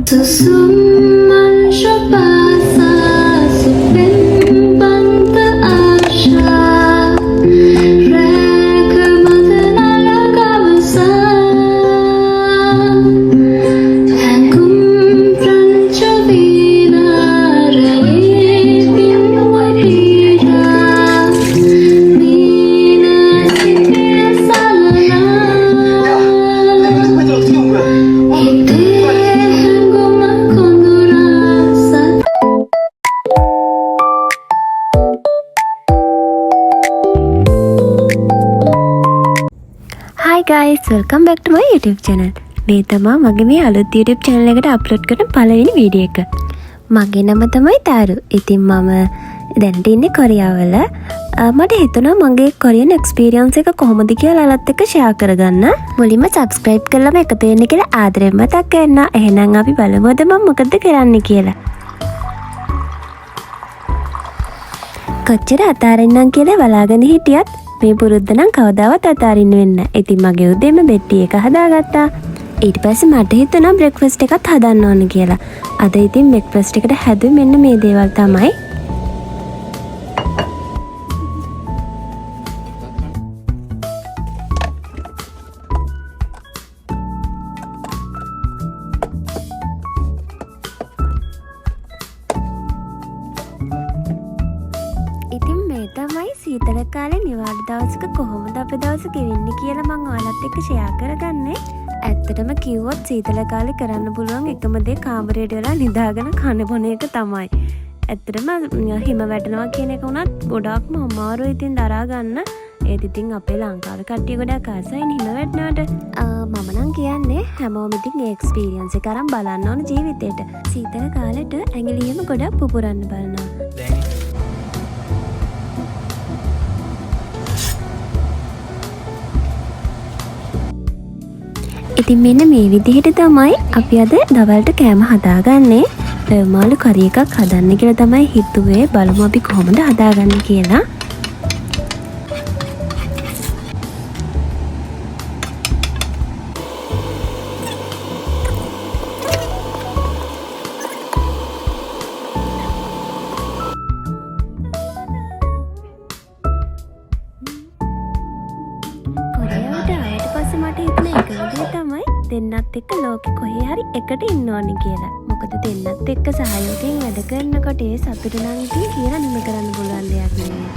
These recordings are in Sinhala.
Susuman siya pa sa sipin banta asya Reka matanalagabasa Tangkum pranchavina raye pinwapira Mina sikya salana Hi guys, welcome back to my YouTube channel. මේ තමා මගේ මේ අලුත් YouTube channel එකට අප්ලෝඩ් කරන පළවෙනි වීඩියෝ එක. මගේ නම තමයි තාරු. ඉතින් මම දැනට ඉන්නේ කොරියාවල. මට හිතුණා මගේ කොරියන් එක්ස්පීරියන්ස් එක කොහොමද කියලා ඔයාලත් එක්ක ෂෙයා කරගන්න. මුලින්ම subscribe කරලාම එකතු වෙන්න කියලා ආදරෙන් මතක් කරන්න. එහෙනම් අපි බලමු අද මම මොකද කරන්න කියලා. කොච්චර අතාරින්නම් කියලා බලාගෙන හිටියත් මේ පුරුද්ද නම් කවදාවත් අතාරින්න වෙන්න. ඉතින් මගේ උදේම බෙට්ටි එක හදාගත්තා. ඊට පස්සේ මට හිතුණා බ්‍රෙක්ෆාස්ට් එකත් හදන්න ඕන කියලා. අද ඉතින් බ්‍රෙක්ෆාස්ට් එකට හැදුවේ මෙන්න මේ දේවල් තමයි. ඉතින් මේ තමයි සීතල කාලේ නිවාඩු දවසක කොහොමද අපේ දවස ගෙවෙන්නේ කියලා මම ඔයාලත් එක්ක ෂෙයා කරගන්නේ. ඇත්තටම කිව්වොත් සීතල කාලේ කරන්න පුළුවන් එකම දේ කාමරයට වෙලා නිදාගෙන කන බොන එක තමයි. ඇත්තටම හිම වැටෙනවා කියන එක උනත් ගොඩක්ම අමාරුයි ඉතින් දරා ගන්න. ඒත් ඉතින් අපේ ලංකාවේ කට්ටිය ගොඩක් ආසයි හිම වැටෙනවට. මම නම් කියන්නේ හැමෝම ඉතින් ඒ එක්ස්පීරියන්ස් එක අරන් බලන්න ඕන ජීවිතේට. සීතල කාලෙට ඇඟිලියම ගොඩක් පුපුරන්න බලනවා. ඉතින් මෙන්න මේ විදිහට තමයි අපි අද දවල්ට කෑම හදාගන්නේ. මාළු කරි එකක් හදන්න කියලා තමයි හිතුවේ. බලමු අපි කොහොමද හදාගන්නේ කියලා. මට හිතුණ එක විදිහ තමයි දෙන්නත් එක්ක ලෝකෙ කොහේ හරි එකට ඉන්න ඕනේ කියලා. මොකද දෙන්නත් එක්ක සහයෝගයෙන් වැඩ කරනකොට ඒ සතුට නම් ඉතින් කියලා නිම කරන්න පුළුවන් දෙයක් නෙවෙයි.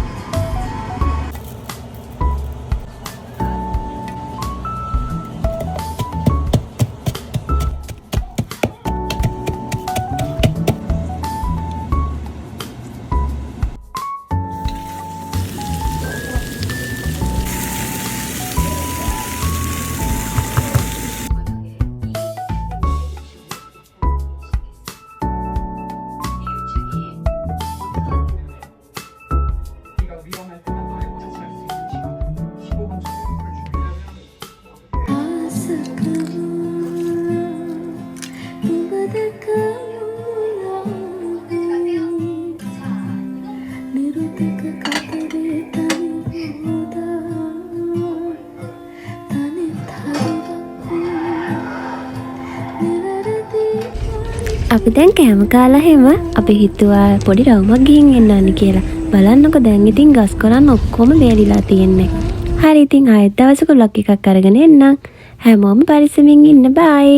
අපි දැන් කෑම කාලා හැම අපි හිතුවා පොඩි රවුමක් ගිහින් එන්න ඕනි කියලා. බලන්නකො දැන් ඉතින් ගස් කොරන් ඔක්කොම වේලිලා තියෙන්නේ. හරි ඉතින් ආයෙත් දවසක vlog එකක් අරගෙන එන්නම්. හැමෝම පරිස්සමින් ඉන්න බයි.